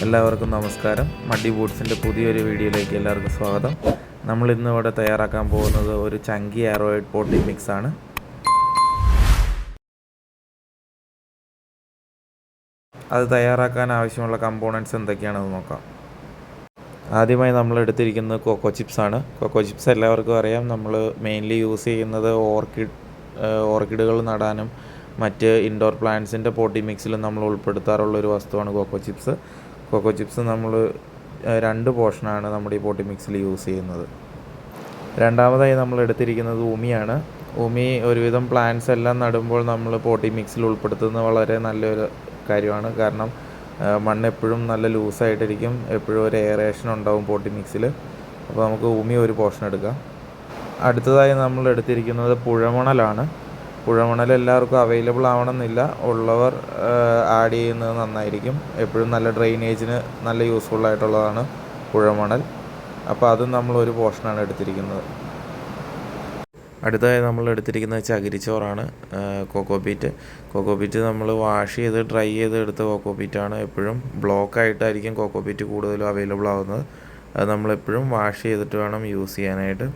എല്ലാവർക്കും നമസ്കാരം. മഡി ബൂട്ട്സിൻ്റെ പുതിയൊരു വീഡിയോയിലേക്ക് എല്ലാവർക്കും സ്വാഗതം. നമ്മൾ ഇന്ന് ഇവിടെ തയ്യാറാക്കാൻ പോകുന്നത് ഒരു ചങ്കി ആരോയിഡ് പോട്ടി മിക്സ് ആണ്. അത് തയ്യാറാക്കാൻ ആവശ്യമുള്ള കമ്പോണൻറ്റ്സ് എന്തൊക്കെയാണെന്ന് നോക്കാം. ആദ്യമായി നമ്മൾ എടുത്തിരിക്കുന്നത് കൊക്കോ ചിപ്സ് ആണ്. കൊക്കോ ചിപ്സ് എല്ലാവർക്കും അറിയാം. നമ്മൾ മെയിൻലി യൂസ് ചെയ്യുന്നത് ഓർക്കിഡുകൾ നടാനും മറ്റ് ഇൻഡോർ പ്ലാന്റ്സിൻ്റെ പോട്ടി മിക്സിലും നമ്മൾ ഉൾപ്പെടുത്താറുള്ളൊരു വസ്തുവാണ് കൊക്കോ ചിപ്സ്. കൊക്കോ ചിപ്സ് നമ്മൾ 2 പോർഷനാണ് നമ്മുടെ ഈ പോട്ടി മിക്സിൽ യൂസ് ചെയ്യുന്നത്. രണ്ടാമതായി നമ്മൾ എടുത്തിരിക്കുന്നത് ഉമിയാണ്. ഉമി ഒരുവിധം പ്ലാന്റ്സ് എല്ലാം നടുമ്പോൾ നമ്മൾ പോട്ടി മിക്സിൽ ഉൾപ്പെടുത്തുന്നത് വളരെ നല്ലൊരു കാര്യമാണ്. കാരണം മണ്ണ് എപ്പോഴും നല്ല ലൂസായിട്ടിരിക്കും, എപ്പോഴും ഒരു എയറേഷൻ ഉണ്ടാവും പോട്ടി മിക്സിൽ. അപ്പോൾ നമുക്ക് ഉമി ഒരു പോർഷൻ എടുക്കാം. അടുത്തതായി നമ്മൾ എടുത്തിരിക്കുന്നത് പുഴമണലാണ്. പുഴമണൽ എല്ലാവർക്കും അവൈലബിൾ ആവണമെന്നില്ല, ഉള്ളവർ ആഡ് ചെയ്യുന്നത് നന്നായിരിക്കും. എപ്പോഴും നല്ല ഡ്രെയിനേജിന് നല്ല യൂസ്ഫുൾ ആയിട്ടുള്ളതാണ് പുഴമണൽ. അപ്പോൾ അതും നമ്മൾ ഒരു പോർഷനാണ് എടുത്തിരിക്കുന്നത്. അടുത്തതായി നമ്മൾ എടുത്തിരിക്കുന്നത് ചകിരിച്ചോറാണ്, കോക്കോപീറ്റ് നമ്മൾ വാഷ് ചെയ്ത് ഡ്രൈ ചെയ്ത് എടുത്ത കോക്കോപീറ്റാണ്. എപ്പോഴും ബ്ലോക്കായിട്ടായിരിക്കും കോക്കോപീറ്റ് കൂടുതലും അവൈലബിൾ ആവുന്നത്. അത് നമ്മളെപ്പോഴും വാഷ് ചെയ്തിട്ട് വേണം യൂസ് ചെയ്യാനായിട്ട്.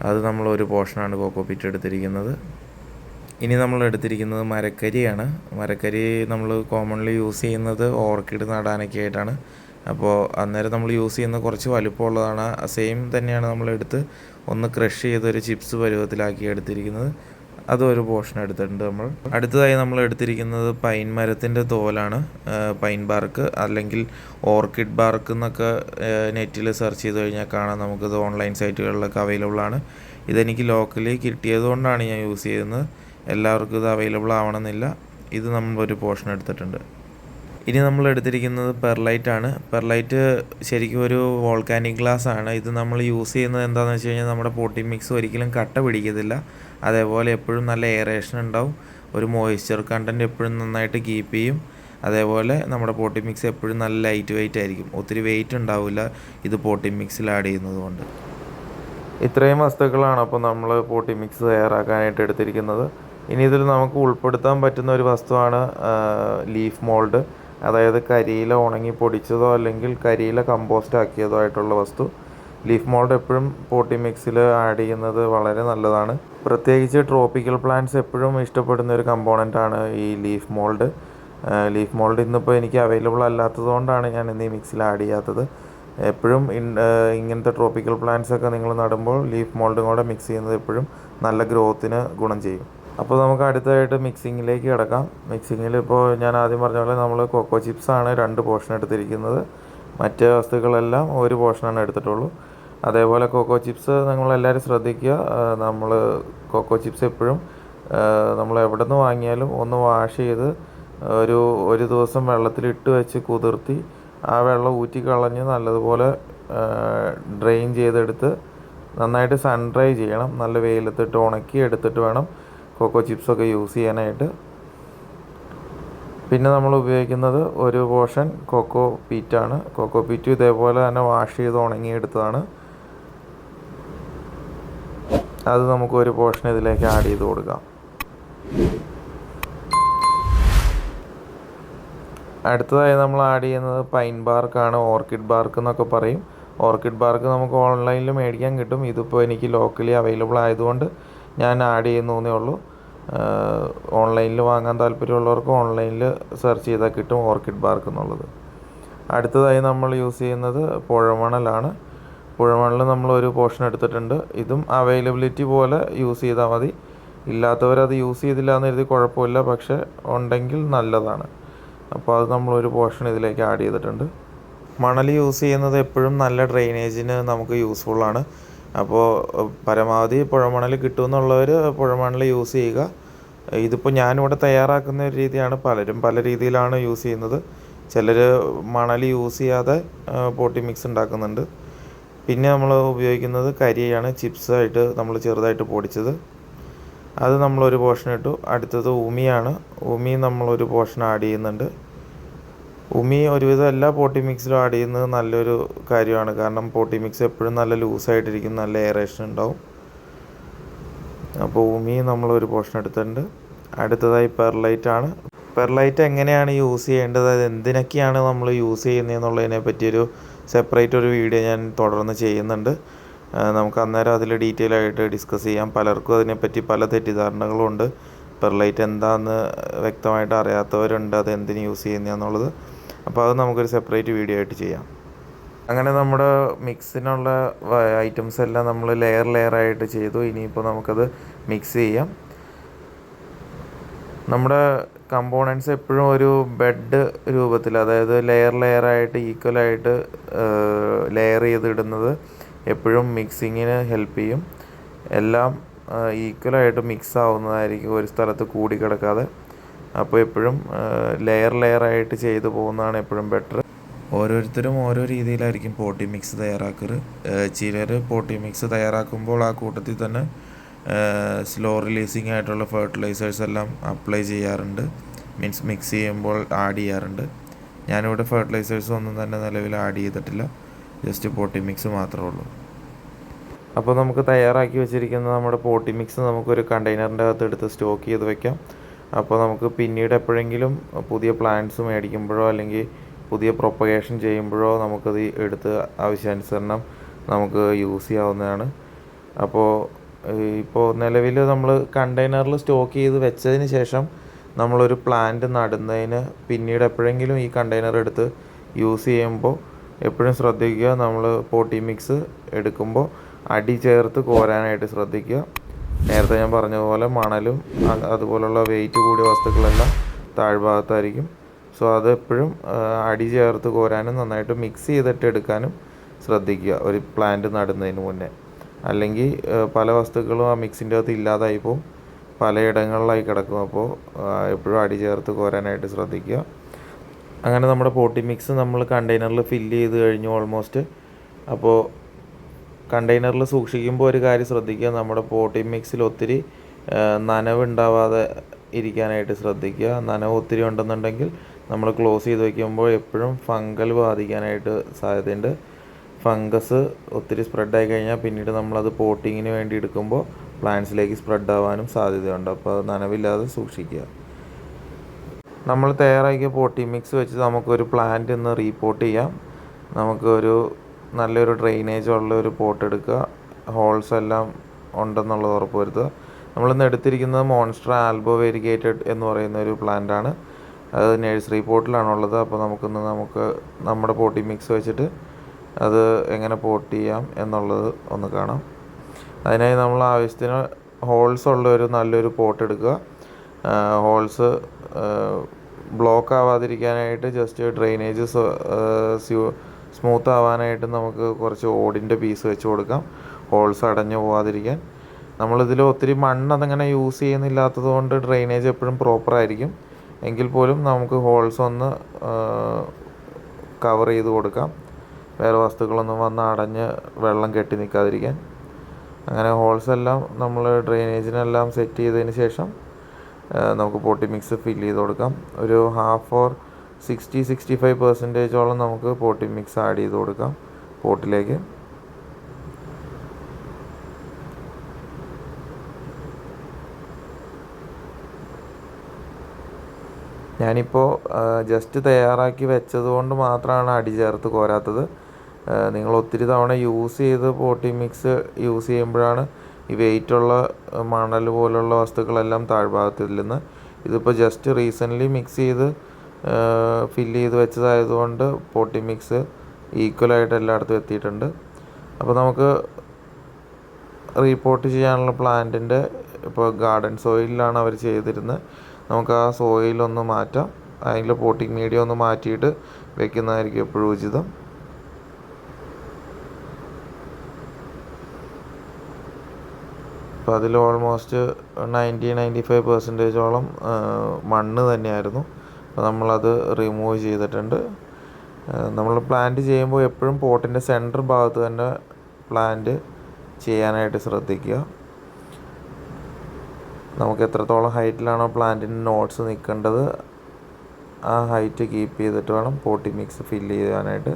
അത് നമ്മൾ ഒരു പോർഷനാണ് കോക്കോപീറ്റ് എടുത്തിരിക്കുന്നത്. ഇനി നമ്മൾ എടുത്തിരിക്കുന്നത് മരക്കരിയാണ്. മരക്കരി നമ്മൾ കോമൺലി യൂസ് ചെയ്യുന്നത് ഓർക്കിഡ് നടാനൊക്കെ ആയിട്ടാണ്. അപ്പോൾ അന്നേരം നമ്മൾ യൂസ് ചെയ്യുന്നത് കുറച്ച് വലുപ്പമുള്ളതാണ്. സെയിം തന്നെയാണ് നമ്മളെടുത്ത് ഒന്ന് ക്രഷ് ചെയ്തൊരു ചിപ്സ് പരുവത്തിലാക്കി എടുത്തിരിക്കുന്നത്. അതൊരു പോർഷൻ എടുത്തിട്ടുണ്ട് നമ്മൾ. അടുത്തതായി നമ്മൾ എടുത്തിരിക്കുന്നത് പൈൻ മരത്തിൻ്റെ തോലാണ്. പൈൻ ബാർക്ക് അല്ലെങ്കിൽ ഓർക്കിഡ് ബാർക്ക് എന്നൊക്കെ നെറ്റിൽ സെർച്ച് ചെയ്ത് കഴിഞ്ഞാൽ കാണാം. നമുക്കിത് ഓൺലൈൻ സൈറ്റുകളിലൊക്കെ അവൈലബിൾ ആണ്. ഇതെനിക്ക് ലോക്കലി കിട്ടിയതുകൊണ്ടാണ് ഞാൻ യൂസ് ചെയ്യുന്നത്. എല്ലാവർക്കും ഇത് അവൈലബിൾ ആവണമെന്നില്ല. ഇത് നമ്മളൊരു പോർഷൻ എടുത്തിട്ടുണ്ട്. ഇനി നമ്മൾ എടുത്തിരിക്കുന്നത് പെർലൈറ്റ് ആണ്. പെർലൈറ്റ് ശരിക്കും ഒരു വോൾക്കാനിക് ഗ്ലാസ് ആണ്. ഇത് നമ്മൾ യൂസ് ചെയ്യുന്നത് എന്താണെന്ന് വെച്ച് കഴിഞ്ഞാൽ നമ്മുടെ പോട്ടി മിക്സ് ഒരിക്കലും കട്ട പിടിക്കത്തില്ല. അതേപോലെ എപ്പോഴും നല്ല എയറേഷൻ ഉണ്ടാവും. ഒരു മോയ്സ്ചർ കണ്ടൻറ്റ് എപ്പോഴും നന്നായിട്ട് കീപ്പ് ചെയ്യും. അതേപോലെ നമ്മുടെ പോട്ടി മിക്സ് എപ്പോഴും നല്ല ലൈറ്റ് വെയിറ്റ് ആയിരിക്കും. ഒത്തിരി വെയിറ്റ് ഉണ്ടാവില്ല ഇത് പോട്ടി മിക്സിൽ ആഡ് ചെയ്യുന്നത് കൊണ്ട്. ഇത്രയും വസ്തുക്കളാണ് അപ്പോൾ നമ്മൾ പോട്ടി മിക്സ് തയ്യാറാക്കാനായിട്ട് എടുത്തിരിക്കുന്നത്. ഇനി ഇതിൽ നമുക്ക് ഉൾപ്പെടുത്താൻ പറ്റുന്ന ഒരു വസ്തുവാണ് ലീഫ് മോൾഡ്. അതായത് കരിയില ഉണങ്ങി പൊടിച്ചതോ അല്ലെങ്കിൽ കരിയില കമ്പോസ്റ്റ് ആക്കിയതോ ആയിട്ടുള്ള വസ്തു. ലീഫ് മോൾഡ് എപ്പോഴും പോട്ടി മിക്സിൽ ആഡ് ചെയ്യുന്നത് വളരെ നല്ലതാണ്. പ്രത്യേകിച്ച് ട്രോപ്പിക്കൽ പ്ലാന്റ്സ് എപ്പോഴും ഇഷ്ടപ്പെടുന്ന ഒരു കമ്പോണൻ്റാണ് ഈ ലീഫ് മോൾഡ്. ലീഫ് മോൾഡ് ഇന്നിപ്പോൾ എനിക്ക് അവൈലബിൾ അല്ലാത്തതുകൊണ്ടാണ് ഞാൻ ഇന്ന് ഈ മിക്സിൽ ആഡ് ചെയ്യാത്തത്. എപ്പോഴും ഇങ്ങനത്തെ ട്രോപ്പിക്കൽ പ്ലാന്റ്സ് ഒക്കെ നിങ്ങൾ നടുമ്പോൾ ലീഫ് മോൾഡും കൂടെ മിക്സ് ചെയ്യുന്നത് എപ്പോഴും നല്ല ഗ്രോത്തിന് ഗുണം ചെയ്യും. അപ്പോൾ നമുക്ക് അടുത്തതായിട്ട് മിക്സിങ്ങിലേക്ക് കിടക്കാം. മിക്സിങ്ങിൽ ഇപ്പോൾ ഞാൻ ആദ്യം പറഞ്ഞ പോലെ നമ്മൾ കൊക്കോ ചിപ്സാണ് 2 പോർഷൻ എടുത്തിരിക്കുന്നത്. മറ്റ് വസ്തുക്കളെല്ലാം ഒരു പോർഷനാണ് എടുത്തിട്ടുള്ളൂ. അതേപോലെ കൊക്കോ ചിപ്സ് നിങ്ങളെല്ലാവരും ശ്രദ്ധിക്കുക. നമ്മൾ കൊക്കോ ചിപ്സ് എപ്പോഴും നമ്മൾ എവിടെ നിന്ന് വാങ്ങിയാലും ഒന്ന് വാഷ് ചെയ്ത് ഒരു ദിവസം വെള്ളത്തിലിട്ട് വെച്ച് കുതിർത്തി ആ വെള്ളം ഊറ്റിക്കളഞ്ഞ് നല്ലതുപോലെ ഡ്രെയിൻ ചെയ്തെടുത്ത് നന്നായിട്ട് സൺ ഡ്രൈ ചെയ്യണം. നല്ല വെയിലത്തിട്ട് ഉണക്കി എടുത്തിട്ട് വേണം കൊക്കോ ചിപ്സൊക്കെ യൂസ് ചെയ്യാനായിട്ട്. പിന്നെ നമ്മൾ ഉപയോഗിക്കുന്നത് ഒരു പോർഷൻ കൊക്കോ പീറ്റാണ്. കൊക്കോ പീറ്റ് ഇതേപോലെ തന്നെ വാഷ് ചെയ്ത് ഉണങ്ങിയെടുത്തതാണ്. അത് നമുക്ക് ഒരു പോർഷൻ ഇതിലേക്ക് ആഡ് ചെയ്ത് കൊടുക്കാം. അടുത്തതായി നമ്മൾ ആഡ് ചെയ്യുന്നത് പൈൻ ബാർക്കാണ്. ഓർക്കിഡ് ബാർക്ക് എന്നൊക്കെ പറയും. ഓർക്കിഡ് ബാർക്ക് നമുക്ക് ഓൺലൈനിൽ മേടിക്കാൻ കിട്ടും. ഇതിപ്പോൾ എനിക്ക് ലോക്കലി അവൈലബിൾ ആയതുകൊണ്ട് ഞാൻ ആഡ് ചെയ്യുന്നേ ഉള്ളൂ. ഓൺലൈനിൽ വാങ്ങാൻ താല്പര്യമുള്ളവർക്ക് ഓൺലൈനിൽ സെർച്ച് ചെയ്താൽ കിട്ടും ഓർക്കിഡ് ബാർക്ക് എന്നുള്ളത്. അടുത്തതായി നമ്മൾ യൂസ് ചെയ്യുന്നത് പുഴമണലാണ്. പുഴമണൽ നമ്മൾ ഒരു പോർഷൻ എടുത്തിട്ടുണ്ട്. ഇതും അവൈലബിലിറ്റി പോലെ യൂസ് ചെയ്താൽ മതി. ഇല്ലാത്തവരത് യൂസ് ചെയ്തില്ല എന്ന് കരുതി കുഴപ്പമില്ല, പക്ഷേ ഉണ്ടെങ്കിൽ നല്ലതാണ്. അപ്പോൾ അത് നമ്മളൊരു പോർഷൻ ഇതിലേക്ക് ആഡ് ചെയ്തിട്ടുണ്ട്. മണൽ യൂസ് ചെയ്യുന്നത് എപ്പോഴും നല്ല ഡ്രെയിനേജിന് നമുക്ക് യൂസ്ഫുള്ളാണ്. അപ്പോൾ പരമാവധി പുഴമണൽ കിട്ടുമെന്നുള്ളവർ പുഴമണൽ യൂസ് ചെയ്യുക. ഇതിപ്പോൾ ഞാനിവിടെ തയ്യാറാക്കുന്ന ഒരു രീതിയാണ്. പലരും പല രീതിയിലാണ് യൂസ് ചെയ്യുന്നത്. ചിലർ മണൽ യൂസ് ചെയ്യാതെ പോട്ടി മിക്സ് ഉണ്ടാക്കുന്നുണ്ട്. പിന്നെ നമ്മൾ ഉപയോഗിക്കുന്നത് കരിയാണ്. ചിപ്സായിട്ട് നമ്മൾ ചെറുതായിട്ട് പൊടിച്ചത്, അത് നമ്മളൊരു പോർഷൻ ഇട്ടു. അടുത്തത് ഉമിയാണ്. ഉമി നമ്മളൊരു പോർഷൻ ആഡ് ചെയ്യുന്നുണ്ട്. ഉമി ഒരുവിധം എല്ലാ പോട്ടി മിക്സിലും ആഡ് ചെയ്യുന്നത് നല്ലൊരു കാര്യമാണ്. കാരണം പോട്ടി മിക്സ് എപ്പോഴും നല്ല ലൂസായിട്ടിരിക്കും, നല്ല എയറേഷൻ ഉണ്ടാവും. അപ്പോൾ ഉമി നമ്മളൊരു പോർഷൻ എടുത്തിട്ടുണ്ട്. അടുത്തതായി പെർലൈറ്റ് ആണ്. പെർലൈറ്റ് എങ്ങനെയാണ് യൂസ് ചെയ്യേണ്ടത്, അത് എന്തിനൊക്കെയാണ് നമ്മൾ യൂസ് ചെയ്യുന്നതെന്നുള്ളതിനെ പറ്റിയൊരു സെപ്പറേറ്റ് ഒരു വീഡിയോ ഞാൻ തുടർന്ന് ചെയ്യുന്നുണ്ട്. നമുക്ക് അന്നേരം അതിൽ ഡീറ്റെയിൽ ആയിട്ട് ഡിസ്കസ് ചെയ്യാം. പലർക്കും അതിനെപ്പറ്റി പല തെറ്റിദ്ധാരണകളും ഉണ്ട്. പെർലൈറ്റ് എന്താണെന്ന് വ്യക്തമായിട്ട് അറിയാത്തവരുണ്ട്, അത് എന്തിന് യൂസ് ചെയ്യുന്നതെന്നുള്ളത്. അപ്പോൾ അത് നമുക്കൊരു സെപ്പറേറ്റ് വീഡിയോ ആയിട്ട് ചെയ്യാം. അങ്ങനെ നമ്മുടെ മിക്സിനുള്ള ഐറ്റംസ് എല്ലാം നമ്മൾ ലെയറായിട്ട് ചെയ്തു. ഇനിയിപ്പോൾ നമുക്കത് മിക്സ് ചെയ്യാം. നമ്മുടെ കമ്പോണൻസ് എപ്പോഴും ഒരു ബെഡ് രൂപത്തിൽ, അതായത് ലെയറായിട്ട് ഈക്വലായിട്ട് ലെയർ ചെയ്തിടുന്നത് എപ്പോഴും മിക്സിങ്ങിന് ഹെൽപ്പ് ചെയ്യും. എല്ലാം ഈക്വലായിട്ട് മിക്സ് ആവുന്നതായിരിക്കും, ഒരു സ്ഥലത്ത് കൂടി കിടക്കാതെ. അപ്പോൾ എപ്പോഴും ലെയറായിട്ട് ചെയ്തു പോകുന്നതാണ് എപ്പോഴും ബെറ്റർ. ഓരോരുത്തരും ഓരോ രീതിയിലായിരിക്കും പോട്ടി മിക്സ് തയ്യാറാക്കാറ്. ചിലർ പോട്ടി മിക്സ് തയ്യാറാക്കുമ്പോൾ ആ കൂട്ടത്തിൽ തന്നെ സ്ലോ റിലീസിങ് ആയിട്ടുള്ള ഫെർട്ടിലൈസേഴ്സ് എല്ലാം അപ്ലൈ ചെയ്യാറുണ്ട്, മീൻസ് മിക്സ് ചെയ്യുമ്പോൾ ആഡ് ചെയ്യാറുണ്ട്. ഞാനിവിടെ ഫെർട്ടിലൈസേഴ്സ് ഒന്നും തന്നെ നിലവിൽ ആഡ് ചെയ്തിട്ടില്ല, ജസ്റ്റ് പോട്ടി മിക്സ് മാത്രമേ ഉള്ളൂ. അപ്പോൾ നമുക്ക് തയ്യാറാക്കി വെച്ചിരിക്കുന്ന നമ്മുടെ പോട്ടി മിക്സ് നമുക്കൊരു കണ്ടെയ്നറിൻ്റെ അകത്ത് എടുത്ത് സ്റ്റോക്ക് ചെയ്ത് വെക്കാം. അപ്പോൾ നമുക്ക് പിന്നീട് എപ്പോഴെങ്കിലും പുതിയ പ്ലാന്റ്സ് മേടിക്കുമ്പോഴോ അല്ലെങ്കിൽ പുതിയ പ്രൊപ്പഗേഷൻ ചെയ്യുമ്പോഴോ നമുക്കത് എടുത്ത് ആവശ്യാനുസരണം നമുക്ക് യൂസ് ചെയ്യാവുന്നതാണ്. അപ്പോൾ ഇപ്പോൾ നിലവിൽ നമ്മൾ കണ്ടെയ്നറിൽ സ്റ്റോക്ക് ചെയ്ത് വെച്ചതിന് ശേഷം നമ്മളൊരു പ്ലാന്റ് നടുന്നതിന് പിന്നീട് എപ്പോഴെങ്കിലും ഈ കണ്ടെയ്നർ എടുത്ത് യൂസ് ചെയ്യുമ്പോൾ എപ്പോഴും ശ്രദ്ധിക്കുക, നമ്മൾ പോട്ടി മിക്സ് എടുക്കുമ്പോൾ അടി ചേർത്ത് കോരാനായിട്ട് ശ്രദ്ധിക്കുക. നേരത്തെ ഞാൻ പറഞ്ഞതുപോലെ മണലും അതുപോലുള്ള വെയിറ്റ് കൂടിയ വസ്തുക്കളെല്ലാം താഴ്ഭാഗത്തായിരിക്കും. സോ അതെപ്പോഴും അടി ചേർത്ത് കോരാനും നന്നായിട്ട് മിക്സ് ചെയ്തിട്ട് എടുക്കാനും ശ്രദ്ധിക്കുക ഒരു പ്ലാന്റ് നടുന്നതിന് മുന്നേ. അല്ലെങ്കിൽ പല വസ്തുക്കളും ആ മിക്സിൻ്റെ അകത്ത് ഇല്ലാതായി പോകും, പലയിടങ്ങളിലായി കിടക്കും. അപ്പോൾ എപ്പോഴും അടി ചേർത്ത് കോരാനായിട്ട് ശ്രദ്ധിക്കുക. അങ്ങനെ നമ്മുടെ പോട്ടി മിക്സ് നമ്മൾ കണ്ടെയ്നറിൽ ഫില്ല് ചെയ്ത് കഴിഞ്ഞു ഓൾമോസ്റ്റ്. അപ്പോൾ കണ്ടെയ്നറിൽ സൂക്ഷിക്കുമ്പോൾ ഒരു കാര്യം ശ്രദ്ധിക്കുക, നമ്മുടെ പോട്ടി മിക്സിൽ ഒത്തിരി നനവുണ്ടാവാതെ ഇരിക്കാനായിട്ട് ശ്രദ്ധിക്കുക. നനവ് ഒത്തിരി ഉണ്ടെന്നുണ്ടെങ്കിൽ നമ്മൾ ക്ലോസ് ചെയ്ത് വയ്ക്കുമ്പോൾ എപ്പോഴും ഫംഗൽ ബാധിക്കാനായിട്ട് സാധ്യതയുണ്ട്. ഫംഗസ് ഒത്തിരി സ്പ്രെഡായി കഴിഞ്ഞാൽ പിന്നീട് നമ്മളത് പോട്ടിങ്ങിന് വേണ്ടി എടുക്കുമ്പോൾ പ്ലാന്റ്സിലേക്ക് സ്പ്രെഡ് ആവാനും സാധ്യതയുണ്ട്. അപ്പോൾ അത് നനവില്ലാതെ സൂക്ഷിക്കുക. നമ്മൾ തയ്യാറാക്കിയ പോട്ടി മിക്സ് വെച്ച് നമുക്കൊരു പ്ലാന്റ് ഇന്ന് റീപോട്ട് ചെയ്യാം. നമുക്കൊരു നല്ലൊരു ഡ്രെയിനേജ് ഉള്ള ഒരു പോട്ട് എടുക്കുക, ഹോൾസ് എല്ലാം ഉണ്ടെന്നുള്ളത് ഉറപ്പ് വരുത്തുക. നമ്മളിന്ന് എടുത്തിരിക്കുന്നത് മോൺസ്റ്റർ ആൽബോ വെരിഗേറ്റഡ് എന്ന് പറയുന്ന ഒരു പ്ലാന്റാണ്. അത് നഴ്സറി പോട്ടിലാണുള്ളത്. അപ്പോൾ നമുക്ക് നമ്മുടെ പോട്ടി മിക്സ് വെച്ചിട്ട് അത് എങ്ങനെ പോട്ട് ചെയ്യാം എന്നുള്ളത് ഒന്ന് കാണാം. അതിനായി നമ്മൾ ആവശ്യത്തിന് ഹോൾസ് ഉള്ള ഒരു നല്ലൊരു പോട്ട് എടുക്കുക. ഹോൾസ് ബ്ലോക്ക് ആവാതിരിക്കാനായിട്ട് ജസ്റ്റ് ഡ്രെയിനേജ് സ്മൂത്ത് ആവാനായിട്ട് നമുക്ക് കുറച്ച് ഓടിൻ്റെ പീസ് വെച്ച് കൊടുക്കാം, ഹോൾസ് അടഞ്ഞു പോവാതിരിക്കാൻ. നമ്മളിതിൽ ഒത്തിരി മണ്ണ് അതങ്ങനെ യൂസ് ചെയ്യുന്നില്ലാത്തത് കൊണ്ട് ഡ്രെയിനേജ് എപ്പോഴും പ്രോപ്പറായിരിക്കും. എങ്കിൽ പോലും നമുക്ക് ഹോൾസ് ഒന്ന് കവർ ചെയ്ത് കൊടുക്കാം, വേറെ വസ്തുക്കളൊന്നും വന്ന് അടഞ്ഞ് വെള്ളം കെട്ടി നിൽക്കാതിരിക്കാൻ. അങ്ങനെ ഹോൾസ് എല്ലാം നമ്മൾ ഡ്രെയിനേജിനെല്ലാം സെറ്റ് ചെയ്തതിന് ശേഷം നമുക്ക് പോട്ടി മിക്സ് ഫില്ല് ചെയ്ത് കൊടുക്കാം. ഒരു 65% നമുക്ക് പോട്ടി മിക്സ് ആഡ് ചെയ്ത് കൊടുക്കാം പോട്ടിലേക്ക്. ഞാനിപ്പോൾ ജസ്റ്റ് തയ്യാറാക്കി വെച്ചത് കൊണ്ട് മാത്രമാണ് അടി ചേർത്ത് കോരാത്തത്. നിങ്ങൾ ഒത്തിരി തവണ യൂസ് ചെയ്ത് പോട്ടി മിക്സ് യൂസ് ചെയ്യുമ്പോഴാണ് ഈ വെയിറ്റുള്ള മണൽ പോലുള്ള വസ്തുക്കളെല്ലാം താഴ്ഭാഗത്തിൽ നിന്ന്. ഇതിപ്പോൾ ജസ്റ്റ് റീസെൻ്റ്ലി മിക്സ് ചെയ്ത് ഫില്ല് ചെയ്ത് വെച്ചതായതുകൊണ്ട് പോട്ടി മിക്സ് ഈക്വലായിട്ട് എല്ലായിടത്തും എത്തിയിട്ടുണ്ട്. അപ്പോൾ നമുക്ക് റീപോർട്ട് ചെയ്യാനുള്ള പ്ലാന്റിൻ്റെ ഇപ്പോൾ ഗാർഡൻ സോയിലാണ് അവർ ചെയ്തിരുന്നത്. നമുക്ക് ആ സോയിലൊന്ന് മാറ്റാം, അതിൽ പോട്ടിംഗ് മീഡിയം ഒന്ന് മാറ്റിയിട്ട് വെക്കുന്നതായിരിക്കും എപ്പോഴും ഉചിതം. അപ്പോൾ അതിൽ ഓൾമോസ്റ്റ് 90-95% മണ്ണ് തന്നെയായിരുന്നു. അപ്പോൾ നമ്മളത് റിമൂവ് ചെയ്തിട്ടുണ്ട്. നമ്മൾ പ്ലാന്റ് ചെയ്യുമ്പോൾ എപ്പോഴും പോട്ടിൻ്റെ സെൻറ്റർ ഭാഗത്ത് തന്നെ പ്ലാന്റ് ചെയ്യാനായിട്ട് ശ്രദ്ധിക്കുക. നമുക്ക് എത്രത്തോളം ഹൈറ്റിലാണോ പ്ലാന്റിൻ്റെ നോട്ട്സ് നിൽക്കേണ്ടത് ആ ഹൈറ്റ് കീപ്പ് ചെയ്തിട്ട് വേണം പോട്ടി മിക്സ് ഫില്ല് ചെയ്യാനായിട്ട്.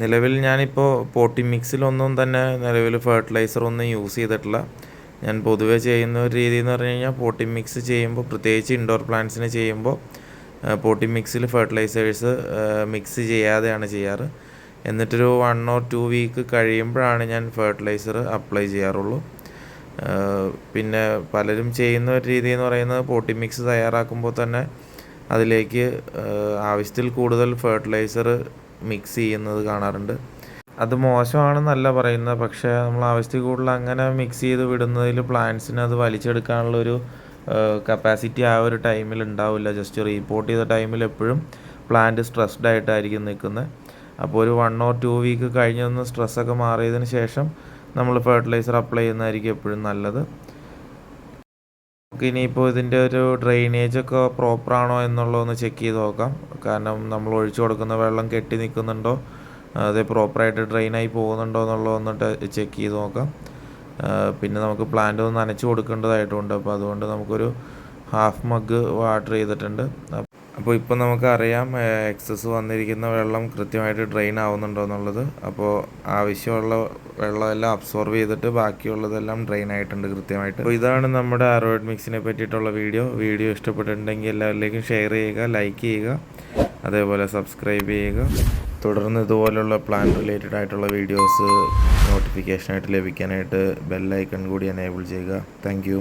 നിലവിൽ ഞാനിപ്പോൾ പോട്ടി മിക്സിലൊന്നും തന്നെ ഫെർട്ടിലൈസർ ഒന്നും യൂസ് ചെയ്തിട്ടില്ല. ഞാൻ പൊതുവേ ചെയ്യുന്ന ഒരു രീതി എന്ന് പറഞ്ഞു കഴിഞ്ഞാൽ പോട്ടിംഗ് മിക്സ് ചെയ്യുമ്പോൾ, പ്രത്യേകിച്ച് ഇൻഡോർ പ്ലാന്റ്സിന് ചെയ്യുമ്പോൾ പോട്ടിംഗ് മിക്സിൽ ഫെർട്ടിലൈസേഴ്സ് മിക്സ് ചെയ്യാതെയാണ് ചെയ്യാറ്. എന്നിട്ടൊരു 1 or 2 വീക്ക് കഴിയുമ്പോഴാണ് ഞാൻ ഫെർട്ടിലൈസർ അപ്ലൈ ചെയ്യാറുള്ളൂ. പിന്നെ പലരും ചെയ്യുന്ന ഒരു രീതി എന്ന് പറയുന്നത് പോട്ടിംഗ് മിക്സ് തയ്യാറാക്കുമ്പോൾ തന്നെ അതിലേക്ക് ആവശ്യത്തിൽ കൂടുതൽ ഫെർട്ടിലൈസർ മിക്സ് ചെയ്യുന്നത് കാണാറുണ്ട്. അത് മോശമാണെന്നല്ല പറയുന്നത്, പക്ഷേ നമ്മൾ ആവശ്യത്തിൽ കൂടുതൽ അങ്ങനെ മിക്സ് ചെയ്ത് വിടുന്നതിൽ പ്ലാന്റ്സിന് അത് വലിച്ചെടുക്കാനുള്ളൊരു കപ്പാസിറ്റി ആ ഒരു ടൈമിൽ ഉണ്ടാവില്ല. ജസ്റ്റ് റീപോർട്ട് ചെയ്ത ടൈമിൽ എപ്പോഴും പ്ലാന്റ് സ്ട്രെസ്ഡ് ആയിട്ടായിരിക്കും നിൽക്കുന്നത്. അപ്പോൾ ഒരു 1 or 2 വീക്ക് കഴിഞ്ഞൊന്ന് സ്ട്രെസ്സൊക്കെ മാറിയതിന് ശേഷം നമ്മൾ ഫെർട്ടിലൈസർ അപ്ലൈ ചെയ്യുന്നതായിരിക്കും എപ്പോഴും നല്ലത്. നമുക്ക് ഇനിയിപ്പോൾ ഇതിൻ്റെ ഒരു ഡ്രെയിനേജൊക്കെ പ്രോപ്പറാണോ എന്നുള്ളതൊന്ന് ചെക്ക് ചെയ്ത് നോക്കാം. കാരണം നമ്മൾ ഒഴിച്ചു കൊടുക്കുന്ന വെള്ളം കെട്ടി നിൽക്കുന്നുണ്ടോ, അത് പ്രോപ്പറായിട്ട് ഡ്രെയിനായി പോകുന്നുണ്ടോ എന്നുള്ളതൊന്നിട്ട് ചെക്ക് ചെയ്ത് നോക്കാം. പിന്നെ നമുക്ക് പ്ലാന്റ് ഒന്ന് നനച്ച് കൊടുക്കേണ്ടതായിട്ടുണ്ട്. അപ്പോൾ അതുകൊണ്ട് നമുക്കൊരു 1/2 മഗ് വാട്ടർ ചെയ്തിട്ടുണ്ട്. അപ്പോൾ ഇപ്പോൾ നമുക്കറിയാം എക്സസ് വന്നിരിക്കുന്ന വെള്ളം കൃത്യമായിട്ട് ഡ്രെയിൻ ആവുന്നുണ്ടോ എന്നുള്ളത്. അപ്പോൾ ആവശ്യമുള്ള വെള്ളമെല്ലാം അബ്സോർവ് ചെയ്തിട്ട് ബാക്കിയുള്ളതെല്ലാം ഡ്രെയിൻ ആയിട്ടുണ്ട് കൃത്യമായിട്ട്. അപ്പോൾ ഇതാണ് നമ്മുടെ ആരോയിഡ് മിക്സിനെ പറ്റിയിട്ടുള്ള വീഡിയോ ഇഷ്ടപ്പെട്ടിട്ടുണ്ടെങ്കിൽ എല്ലാവരിലേക്കും ഷെയർ ചെയ്യുക, ലൈക്ക് ചെയ്യുക, അതേപോലെ സബ്സ്ക്രൈബ് ചെയ്യുക. തുടർന്ന് ഇതുപോലുള്ള പ്ലാൻ റിലേറ്റഡ് ആയിട്ടുള്ള വീഡിയോസ് നോട്ടിഫിക്കേഷനായിട്ട് ലഭിക്കാനായിട്ട് ബെൽ ഐക്കൺ കൂടി എനേബിൾ ചെയ്യുക. താങ്ക്